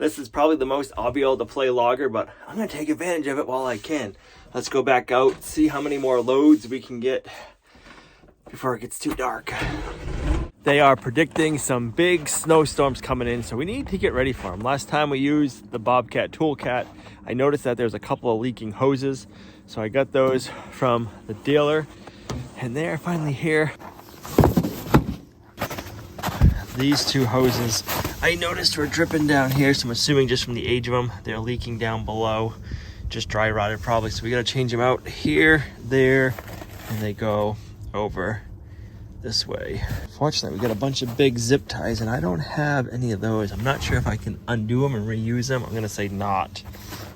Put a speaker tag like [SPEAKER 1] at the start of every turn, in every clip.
[SPEAKER 1] This is probably the most I'll be able to play logger, but I'm gonna take advantage of it while I can. Let's go back out, see how many more loads we can get before it gets too dark. They are predicting some big snowstorms coming in, so we need to get ready for them. Last time we used the Bobcat Toolcat, I noticed that there's a couple of leaking hoses, so I got those from the dealer, and they're finally here. These two hoses I noticed were dripping down here, so I'm assuming just from the age of them, they're leaking down below. Just dry rotted probably, so we gotta change them out here, there, and they go over this way. Fortunately, we got a bunch of big zip ties, and I don't have any of those. I'm not sure if I can undo them and reuse them. I'm gonna say not,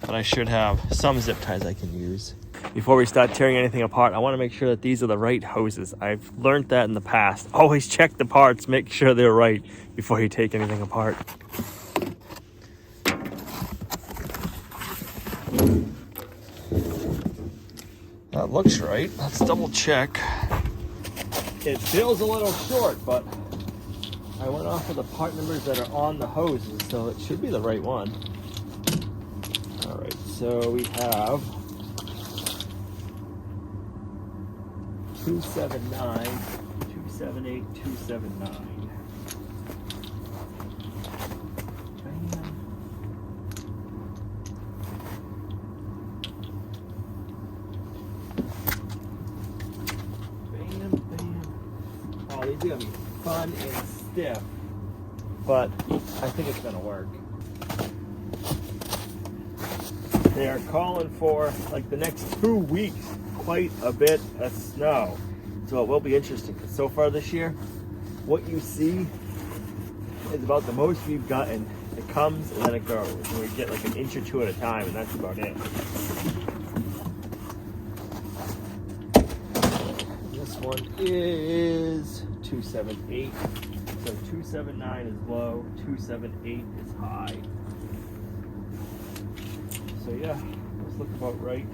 [SPEAKER 1] but I should have some zip ties I can use. Before we start tearing anything apart, I wanna make sure that these are the right hoses. I've learned that in the past. Always check the parts, make sure they're right before you take anything apart. That looks right. Let's double check. It feels a little short, but I went off of the part numbers that are on the hoses, so it should be the right one. All right, so we have 279, 278, 279. These are gonna be fun and stiff, but I think it's gonna work. They are calling for like the next 2 weeks quite a bit of snow, so it will be interesting because so far this year what you see is about the most we've gotten. It comes and then it goes, and we get like an inch or two at a time, and that's about it. This one is 278, so 279 is low, 278 is high. So yeah, those look about right.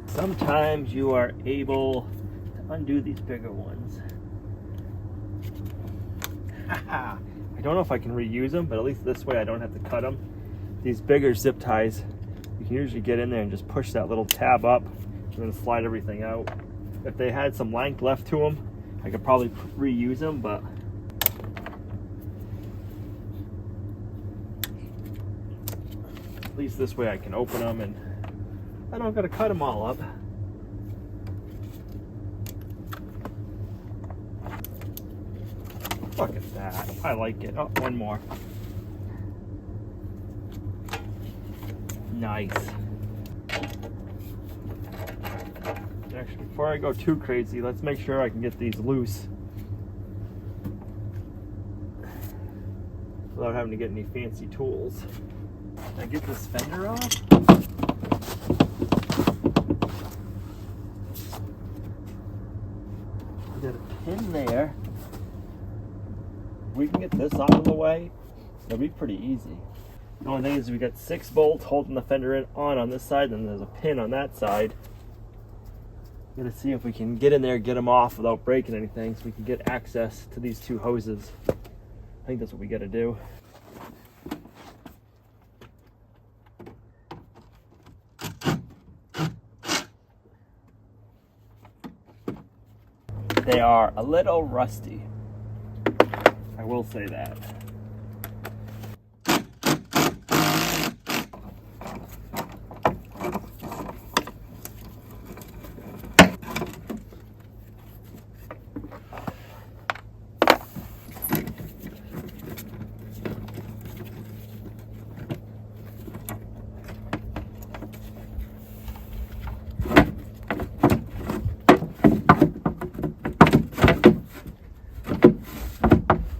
[SPEAKER 1] Sometimes you are able to undo these bigger ones. I don't know if I can reuse them, but at least this way I don't have to cut them. These bigger zip ties, you can usually get in there and just push that little tab up and then slide everything out. If they had some length left to them, I could probably reuse them, but at least this way I can open them and I don't gotta cut them all up. Look at that. I like it. Oh, one more. Nice. Actually, before I go too crazy, let's make sure I can get these loose without having to get any fancy tools. Can I get this fender off? Got a pin there. We can get this out of the way. It'll be pretty easy. The only thing is we got 6 bolts holding the fender in on this side, and there's a pin on that side. Gotta see if we can get in there, get them off without breaking anything, so we can get access to these 2 hoses. I think that's what we gotta do. They are a little rusty. I will say that.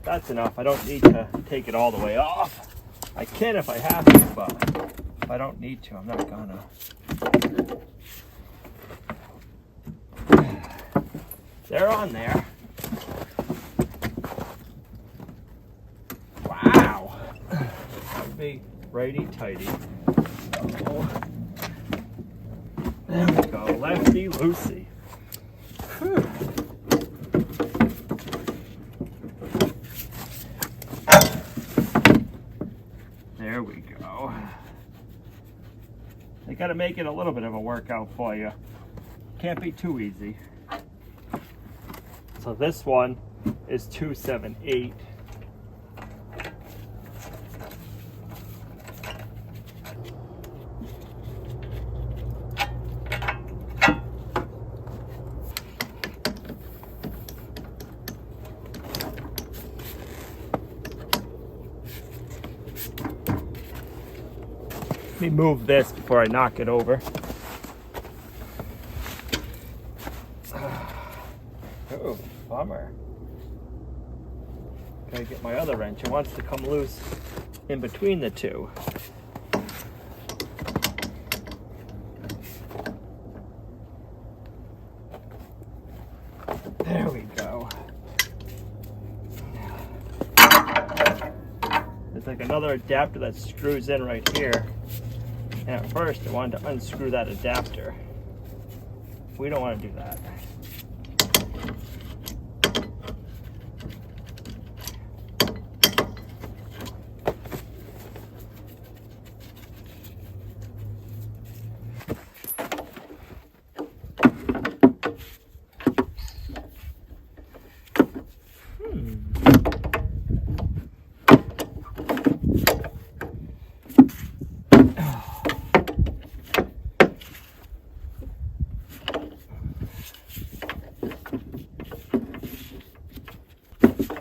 [SPEAKER 1] That's enough. I don't need to take it all the way off. I can if I have to, but if I don't need to, I'm not gonna. They're on there. Wow. be righty-tighty. Oh. There we go, lefty-loosey. There we go. They gotta make it a little bit of a workout for you. Can't be too easy. So this one is 278. Let me move this before I knock it over. Oh, bummer. Gotta get my other wrench. It wants to come loose in between the two. There we go. There's like another adapter that screws in right here. And at first I wanted to unscrew that adapter. We don't want to do that.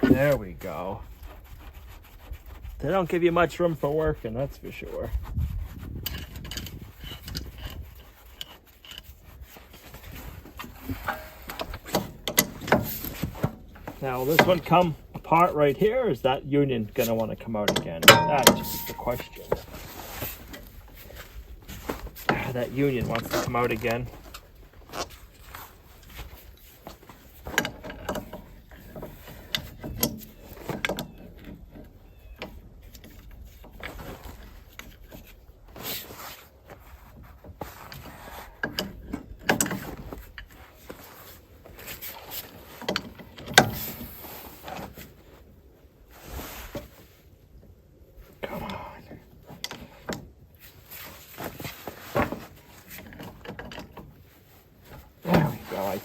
[SPEAKER 1] There we go. They don't give you much room for working, that's for sure. Now, will this one come apart right here, or is that union gonna want to come out again? That's just the question. That union wants to come out again.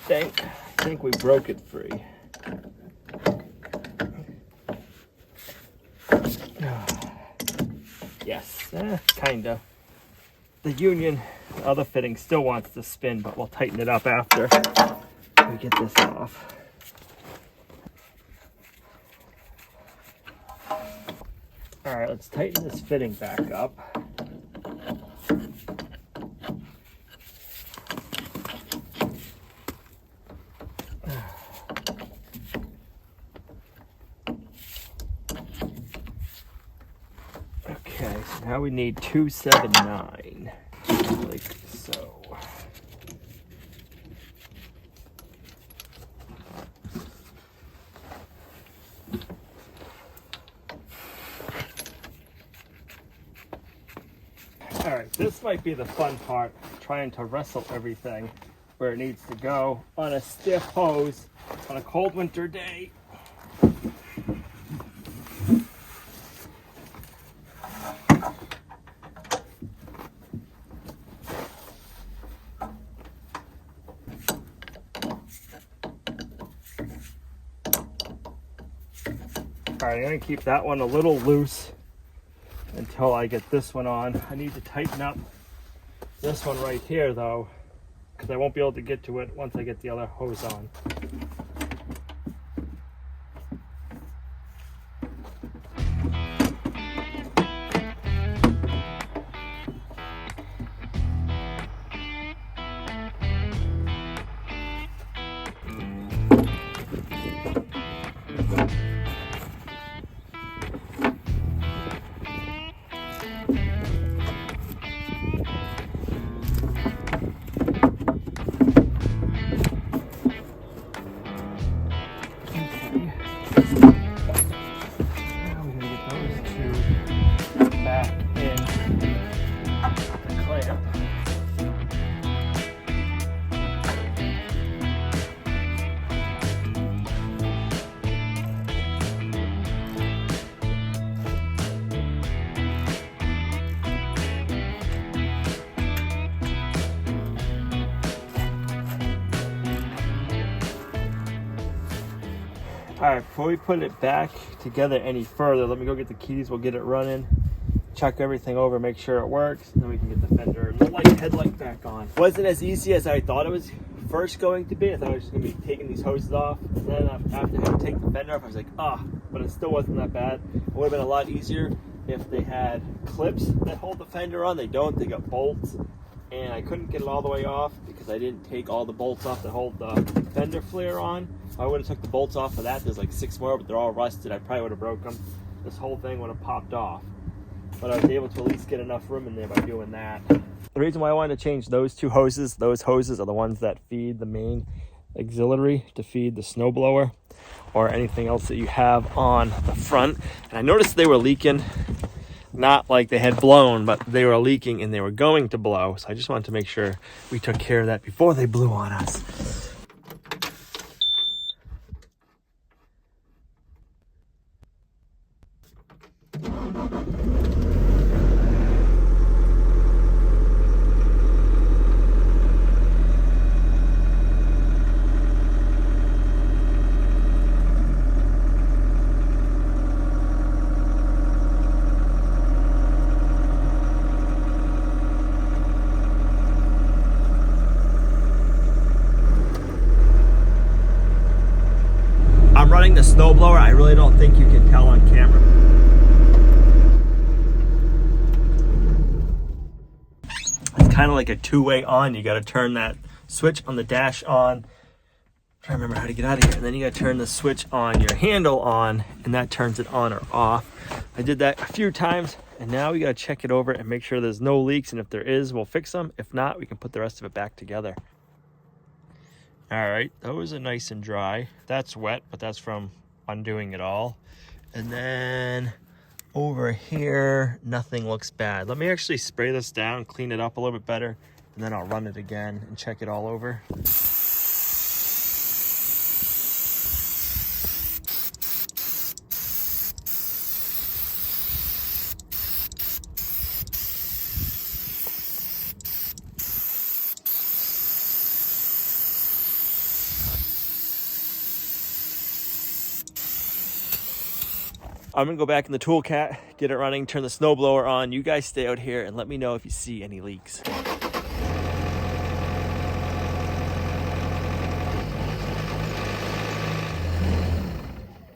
[SPEAKER 1] I think we broke it free. Yes, kinda. The union, the other fitting still wants to spin, but we'll tighten it up after we get this off. All right, let's tighten this fitting back up. Now we need 279, like so. All right, this might be the fun part, trying to wrestle everything where it needs to go on a stiff hose on a cold winter day. All right, I'm gonna keep that one a little loose until I get this one on. I need to tighten up this one right here though, because I won't be able to get to it once I get the other hose on. right, before we put it back together any further, let me go get the keys. We'll get it running, check everything over, make sure it works, and then we can get the fender and the headlight back on. Wasn't as easy as I thought it was first going to be. I thought I was just going to be taking these hoses off, and then after having to take the fender off, I was like, but it still wasn't that bad. It would have been a lot easier if they had clips that hold the fender on. They don't, they got bolts, and I couldn't get it all the way off because I didn't take all the bolts off that hold the fender flare on. If I would have took the bolts off of that, there's like 6 more, but they're all rusted. I probably would have broke them. This whole thing would have popped off. But I was able to at least get enough room in there by doing that. The reason why I wanted to change those 2 hoses, those hoses are the ones that feed the main auxiliary to feed the snowblower or anything else that you have on the front. And I noticed they were leaking, not like they had blown, but they were leaking and they were going to blow. So I just wanted to make sure we took care of that before they blew on us. I'm running the snowblower. I really don't think you can tell on camera. It's kind of like a 2-way on. You got to turn that switch on the dash on. I'm trying to remember how to get out of here. And then you got to turn the switch on your handle on, and that turns it on or off. I did that a few times, and now we got to check it over and make sure there's no leaks. And if there is, we'll fix them. If not, we can put the rest of it back together. All right, those are nice and dry. That's wet, but that's from undoing it all. And then over here, nothing looks bad. Let me actually spray this down, clean it up a little bit better, and then I'll run it again and check it all over. I'm gonna go back in the tool cat, get it running, turn the snowblower on. You guys stay out here and let me know if you see any leaks.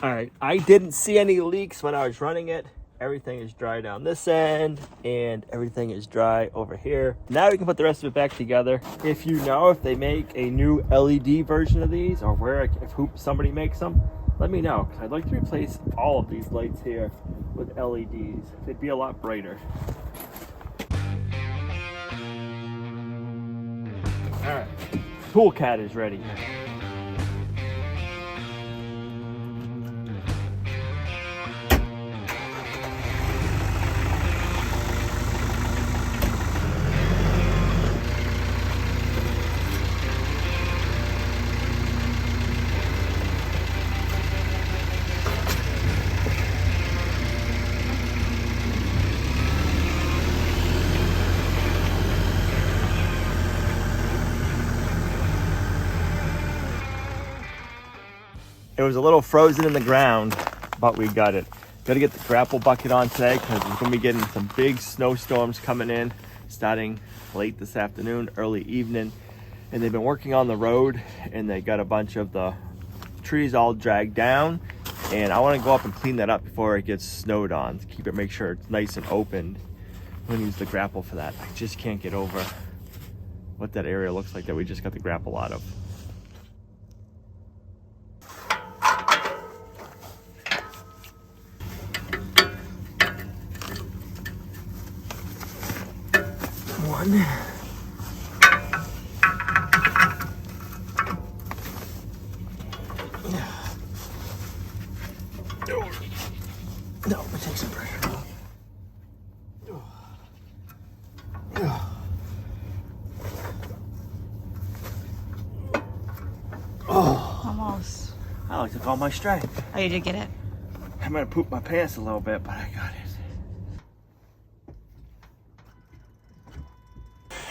[SPEAKER 1] All right, I didn't see any leaks when I was running it. Everything is dry down this end and everything is dry over here. Now we can put the rest of it back together. If you know if they make a new LED version of these or if somebody makes them, let me know, because I'd like to replace all of these lights here with LEDs. They'd be a lot brighter. All right, tool cat is ready. It was a little frozen in the ground, but we got it. Got to get the grapple bucket on today because we're going to be getting some big snowstorms coming in starting late this afternoon, early evening. And they've been working on the road and they got a bunch of the trees all dragged down. And I want to go up and clean that up before it gets snowed on to make sure it's nice and open. I'm going to use the grapple for that. I just can't get over what that area looks like that we just got the grapple out of. One. No, it takes some pressure off. Oh. Almost. I like took all my strength.
[SPEAKER 2] Oh, you did get it?
[SPEAKER 1] I'm gonna poop my pants a little bit, but I got it.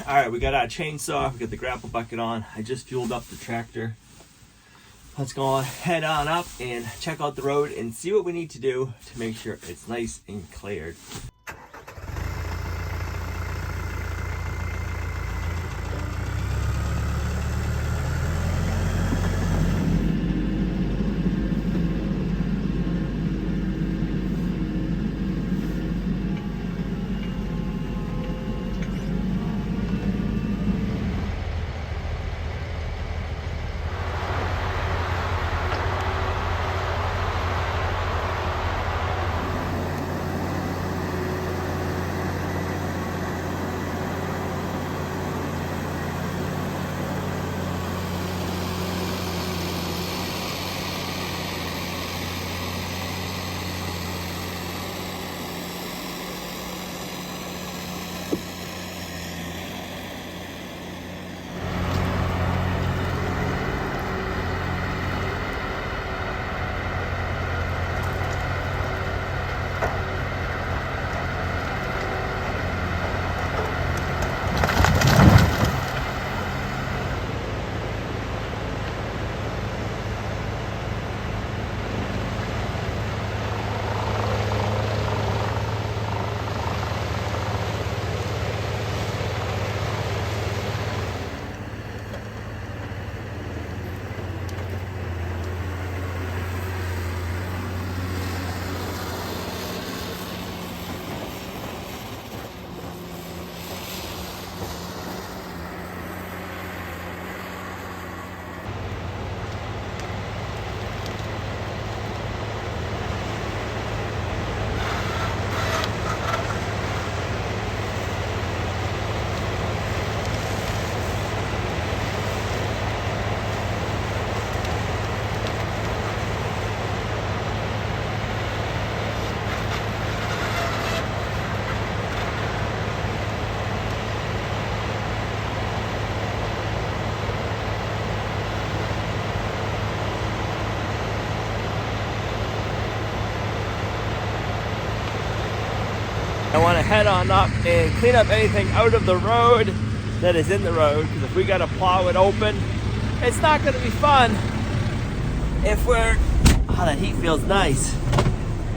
[SPEAKER 1] All right, we got our chainsaw, we got the grapple bucket on. I just fueled up the tractor. let's go head on up and check out the road and see what we need to do to make sure it's nice and cleared. I want to head on up and clean up anything out of the road that is in the road, because if we got to plow it open, it's not going to be fun if we're, oh, that heat feels nice,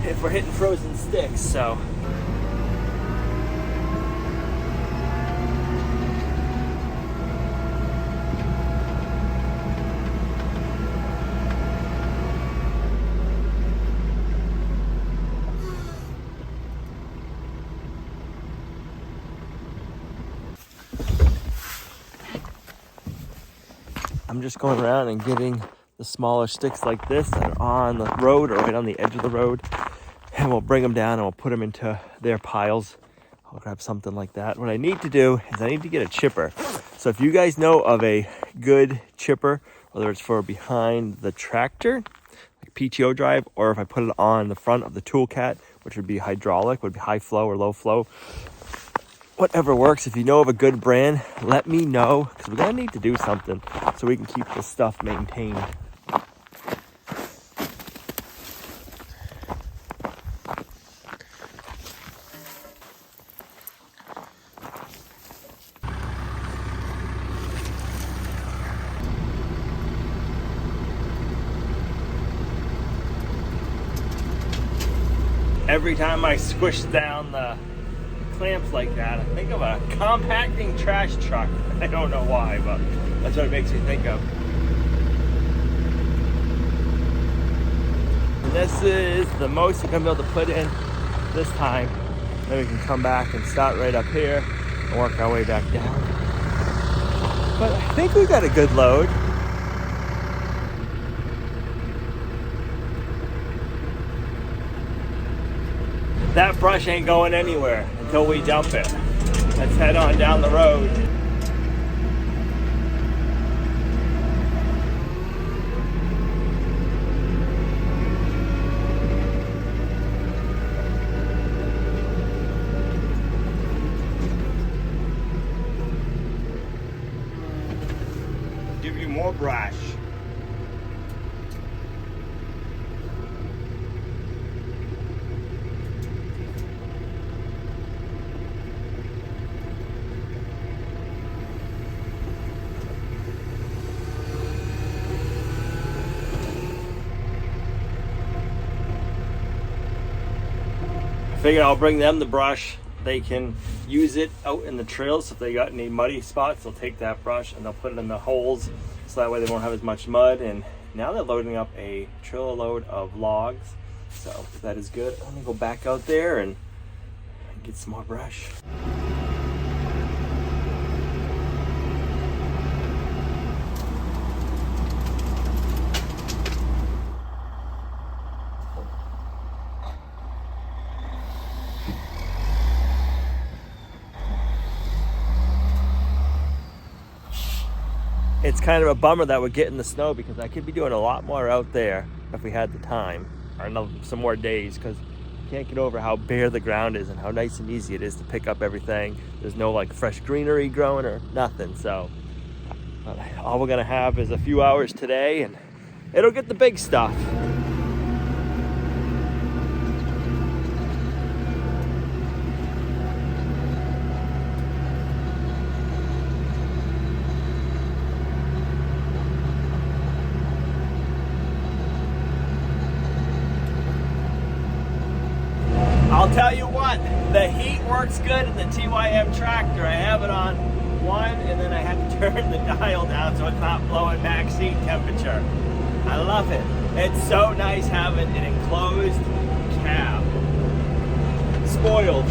[SPEAKER 1] if we're hitting frozen sticks. So I'm just going around and getting the smaller sticks like this that are on the road or right on the edge of the road, and we'll bring them down and we'll put them into their piles. I'll grab something like that. What I need to do is I need to get a chipper. So if you guys know of a good chipper, whether it's for behind the tractor, like PTO drive, or if I put it on the front of the tool cat, which would be hydraulic, would be high flow or low flow, whatever works. If you know of a good brand, let me know, because we're gonna need to do something so we can keep this stuff maintained. Every time I squish down the clamps like that, I think of a compacting trash truck. I don't know why, but that's what it makes me think of. And this is the most we're gonna be able to put in this time. Then we can come back and start right up here and work our way back down. But I think we got a good load. That brush ain't going anywhere until we dump it. Let's head on down the road. Give you more brush. Figured I'll bring them the brush. They can use it out in the trails. So if they got any muddy spots, they'll take that brush and they'll put it in the holes, so that way they won't have as much mud. And now they're loading up a trailer load of logs, so that is good. I'm gonna go back out there and get some more brush. It's kind of a bummer that we're getting the snow, because I could be doing a lot more out there if we had the time, or some more days, because you can't get over how bare the ground is and how nice and easy it is to pick up everything. There's no like fresh greenery growing or nothing, so all we're gonna have is a few hours today and it'll get the big stuff. I'll tell you what, the heat works good in the TYM tractor. I have it on 1, and then I had to turn the dial down so it's not blowing back seat temperature. I love it. It's so nice having an enclosed cab. Spoiled.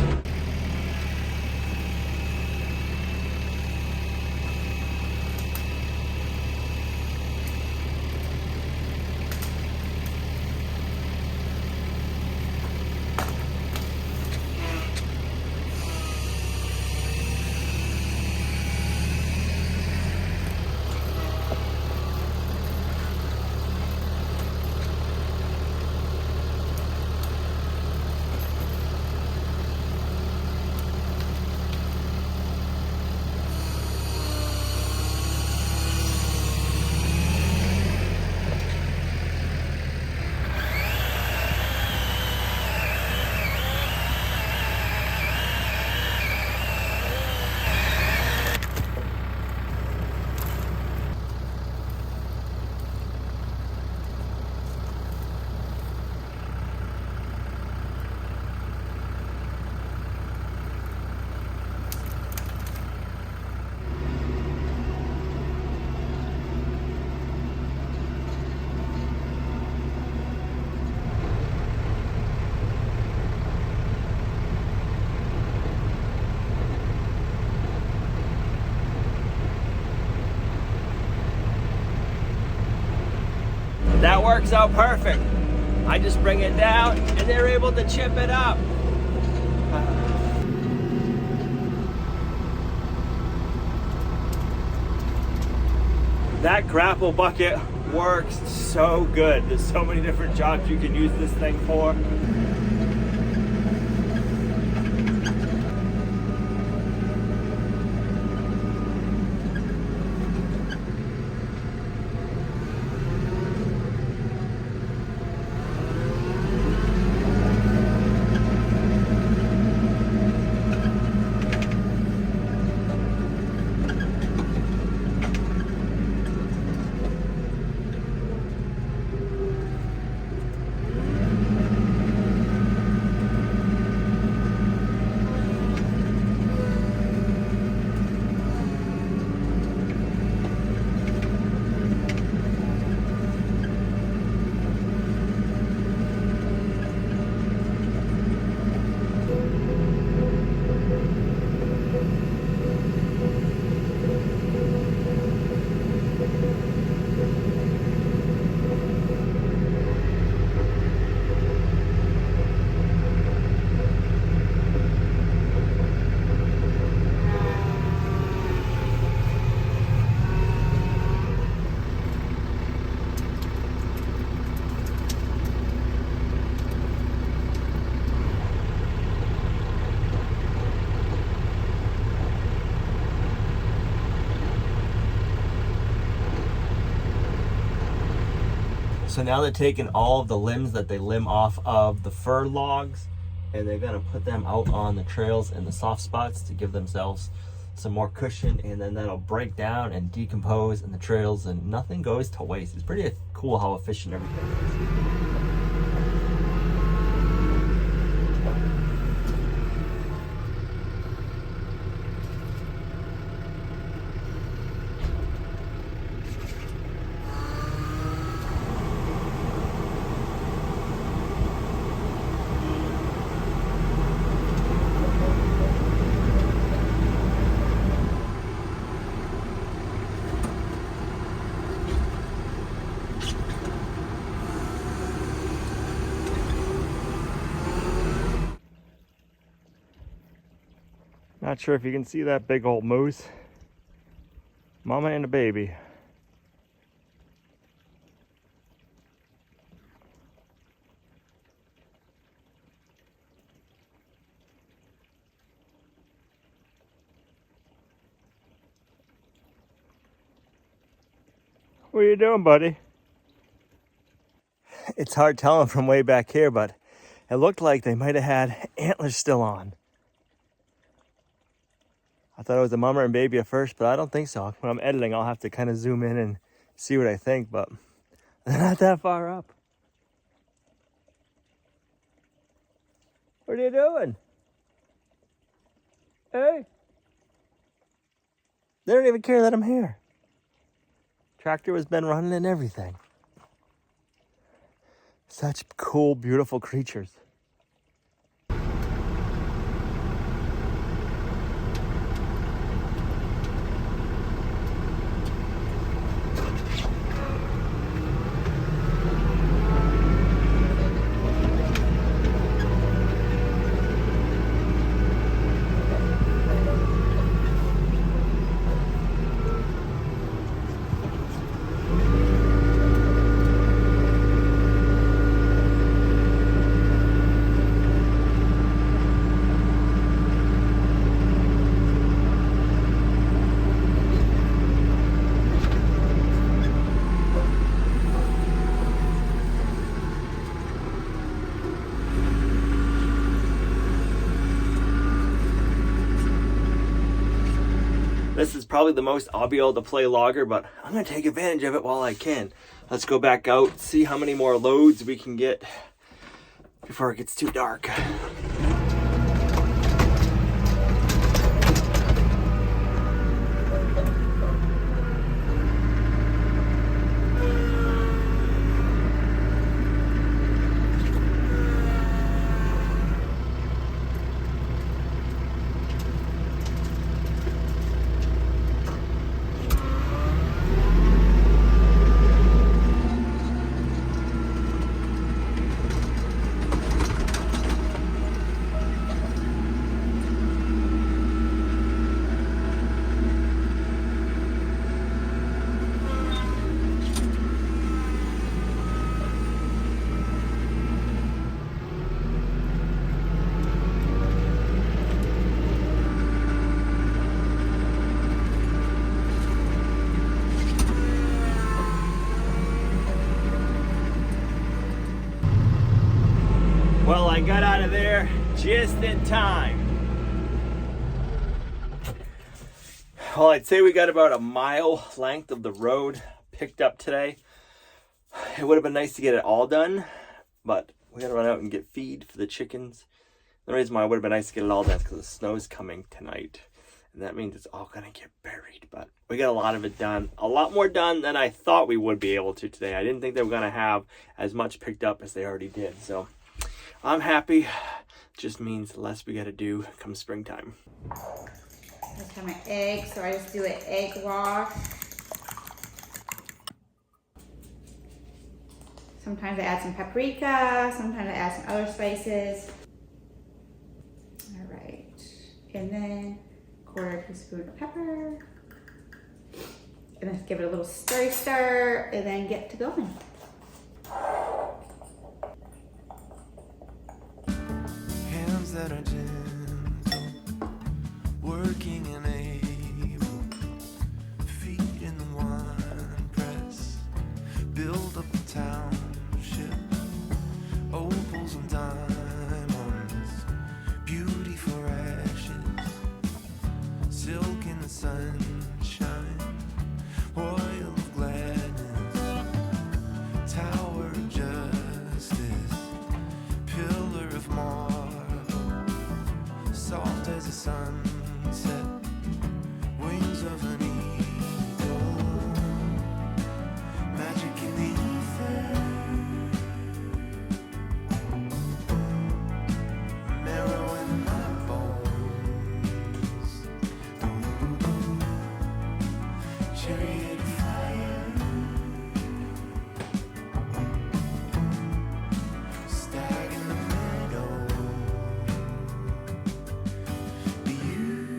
[SPEAKER 1] That works out perfect. I just bring it down and they're able to chip it up. That grapple bucket works so good. There's so many different jobs you can use this thing for. So now they're taking all of the limbs that they limb off of the fir logs, and they're gonna put them out on the trails and the soft spots to give themselves some more cushion, and then that'll break down and decompose in the trails and nothing goes to waste. It's pretty cool how efficient everything is. Not sure if you can see that big old moose. Mama and a baby. What are you doing, buddy? It's hard telling from way back here, but it looked like they might have had antlers still on. I thought it was a mama and baby at first, but I don't think so. When I'm editing, I'll have to kind of zoom in and see what I think, but they're not that far up. What are you doing? Hey? They don't even care that I'm here. Tractor has been running and everything. Such cool, beautiful creatures. This is probably the most I'll be able to play logger, but I'm gonna take advantage of it while I can. Let's go back out, see how many more loads we can get before it gets too dark. Well, I got out of there just in time. Well, I'd say we got about a mile length of the road picked up today. It would have been nice to get it all done, but we gotta run out and get feed for the chickens. The reason why it would have been nice to get it all done is because the snow's coming tonight. And that means it's all gonna get buried, but we got a lot of it done. A lot more done than I thought we would be able to today. I didn't think they were gonna have as much picked up as they already did, so I'm happy. Just means the less we gotta do come springtime.
[SPEAKER 2] I just have my eggs, so I just do an egg wash. Sometimes I add some paprika, sometimes I add some other spices. All right, and then quarter teaspoon of pepper. And then give it a little stir, and then get to going.
[SPEAKER 3] Hands that are gentle, working and able, feet in the wine press, build up the township, opals and diamonds, beauty for ashes, silk in the sunshine, oil of gladness, tower of justice, pillar of marble, soft as a sunset, wings of an eagle, magic in the ether, marrow in my bones, chariot of fire, stag in the meadow, beauty.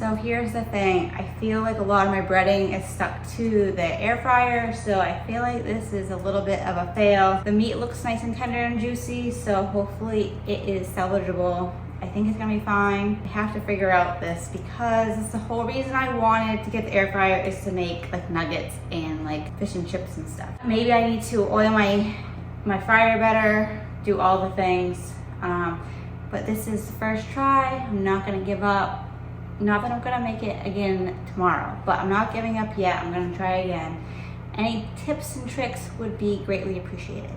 [SPEAKER 2] So here's the thing, I feel like a lot of my breading is stuck to the air fryer, so I feel like this is a little bit of a fail. The meat looks nice and tender and juicy, so hopefully it is salvageable. I think it's gonna be fine. I have to figure out this because it's the whole reason I wanted to get the air fryer is to make like nuggets and like fish and chips and stuff. Maybe I need to oil my fryer better, do all the things. But this is the first try. I'm not gonna give up. Not that I'm gonna make it again tomorrow, but I'm not giving up yet. I'm gonna try again. Any tips and tricks would be greatly appreciated.